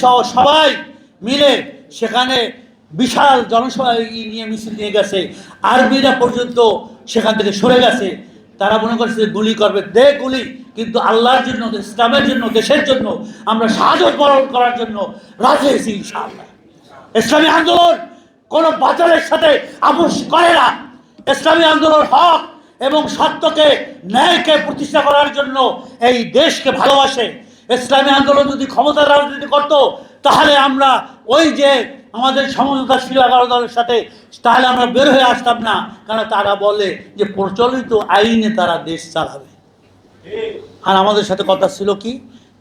সহ সবাই মিলে সেখানে বিশাল জনসভা নিয়ে মিছিল নিয়ে গেছে। আর্মিরা পর্যন্ত সেখান থেকে সরে গেছে। তারা মনে করছে গুলি করবে, দে গুলি, কিন্তু আল্লাহর জন্য, ইসলামের জন্য, দেশের জন্য আমরা শাহাদত বরণ করার জন্য রাজি হয়েছি ইনশাআল্লাহ। ইসলামী আন্দোলন কোনো বাতিলের সাথে আপোষ করে না। ইসলামী আন্দোলন হক এবং সত্যকে, ন্যায়কে প্রতিষ্ঠা করার জন্য এই দেশকে ভালোবাসে। ইসলামী আন্দোলন যদি ক্ষমতার রাজনীতি করত, তাহলে আমরা ওই যে আমাদের সমঝোতা ছিল 11 দলের সাথে, তাহলে আমরা বের হয়ে আসতাম না। কারণ তারা বলে যে প্রচলিত আইনে তারা দেশ চালাবে। আর আমাদের সাথে কথা ছিল কি,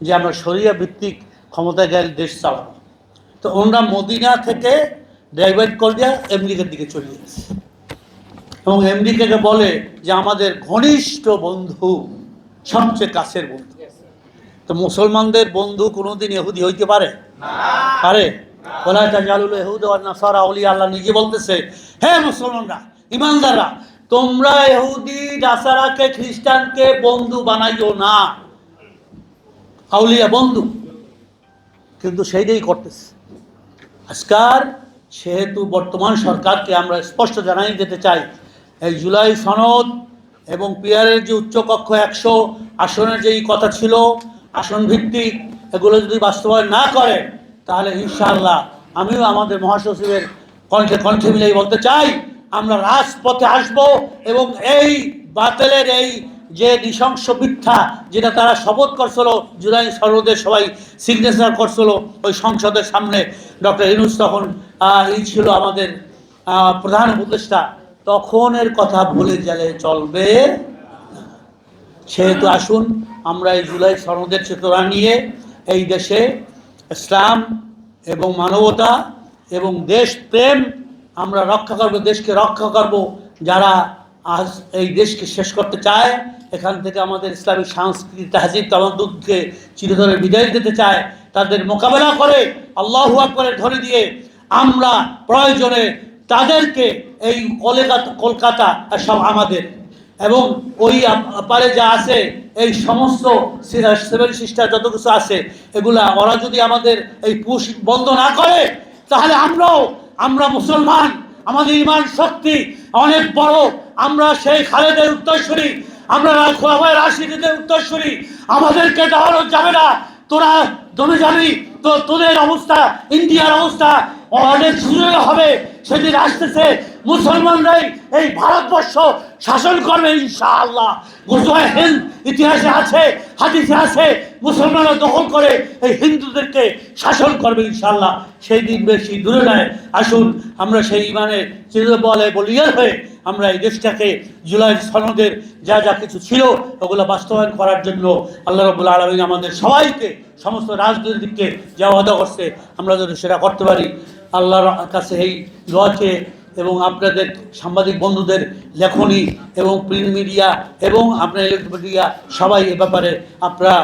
যে আমরা শরিয়া ভিত্তিক ক্ষমতায় গেলে দেশ চালাবো। তো ওনারা মদিনা থেকে ডাইভার্ট করে আমেরিকার দিকে চলে গেছে এবং আমেরিকাকে বলে যে আমাদের ঘনিষ্ঠ বন্ধু, সবচেয়ে কাছের বন্ধু। তো মুসলমানদের বন্ধু কোনোদিন ইহুদি হইতে পারে? পারে? ওলা তাজালুল ইহুদ ওয়ান নাসারা আউলিয়া, আল্লাহ নিজে বলতেছে, হে মুসলমানরা, ইমানদাররা, তোমরা ইহুদি নাসারাকে, খ্রিস্টানকে বন্ধু বানাইও না। আউলিয়া বন্ধু, কিন্তু সেইটাই করতেছে আজকাল। সেহেতু বর্তমান সরকারকে আমরা স্পষ্ট জানাই দিতে চাই, এই জুলাই সনদ এবং পিয়ারের যে উচ্চকক্ষ 100 আসনের যেই কথা ছিল, আসন ভিত্তিক, এগুলো যদি বাস্তবায়ন না করে, তাহলে ইনশাআল্লাহ আমিও আমাদের মহাসচিবের কণ্ঠে কণ্ঠে মিলেই বলতে চাই, আমরা রাজপথে আসব এবং এই বাতিলের এই যে নৃশংস মিথ্যা, যেটা তারা শপথ করছিল, জুলাই সনদে সবাই সিগনেচার করছিল ওই সংসদের সামনে, ডক্টর ইউনূস তখন এই ছিল আমাদের প্রধান উপদেষ্টা, তখনের কথা ভুলে গেলে চলবে না। সেহেতু আসুন আমরা এই জুলাই সনদের চেতনা নিয়ে এই দেশে ইসলাম এবং মানবতা এবং দেশপ্রেম আমরা রক্ষা করব, দেশকে রক্ষা করব। যারা আজ এই দেশকে শেষ করতে চায়, এখান থেকে আমাদের ইসলামিক সংস্কৃতি, তাহজিব, তামাদ্দুদকে চিরতরে বিদায় দিতে চায়, তাদের মোকাবেলা করে আল্লাহু আকবারের ধ্বনি দিয়ে আমরা প্রয়োজনে তাদেরকে এই কলকাতা সব আমাদের, এবং ওই পারে যা আছে এই সমস্ত 7 সিস্টার যত কিছু আছে, এগুলা ওরা যদি আমাদের এই পুশ বন্ধ না করে, তাহলে আমরা মুসলমান, আমাদের ইমান শক্তি অনেক বড়। আমরা সেই খালেদের উত্তরসূরি, আমরা খোলাফায়ে রাশিদীদের উত্তরসূরি, আমাদেরকে দাঁড়ানো যাবে না। তোরা জমে যাবি, তো তোদের অবস্থা, ইন্ডিয়ার অবস্থা অনেক সুযোগ হবে। সেদিন আসতেছে, মুসলমানরাই এই ভারতবর্ষ শাসন করবে ইনশাআল্লাহ। গজওয়ে হিন্দ ইতিহাসে আছে, হাদিসে আছে, মুসলমানরা দখল করে এই হিন্দুদেরকে শাসন করবে ইনশাআল্লাহ। সেই দিন বেশি দূরে নয়। আসুন আমরা সেই ইমানের চিরবলে বলিয়ার হয়ে আমরা এই দেশটাকে জুলাই সনদের যা যা কিছু ছিল ওগুলো বাস্তবায়ন করার জন্য আল্লাহ রাব্বুল আলামিন আমাদের সবাইকে, সমস্ত রাজনীতিকে যা ওয়াদা করছে, আমরা যদি সেটা করতে পারি, আল্লাহর কাছে এই দোয়াকে এবং আপনাদের সাংবাদিক বন্ধুদের লেখনী এবং প্রিন্ট মিডিয়া এবং আপনার ইলেকট্রনিক মিডিয়া সবাই এ ব্যাপারে আপনারা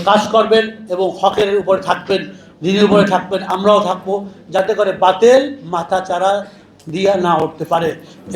কাজ করবেন এবং হকের উপরে থাকবেন, দিনের উপরে থাকবেন, আমরাও থাকবো, যাতে করে বাতিল মাথা চারা দিয়া না উঠতে পারে।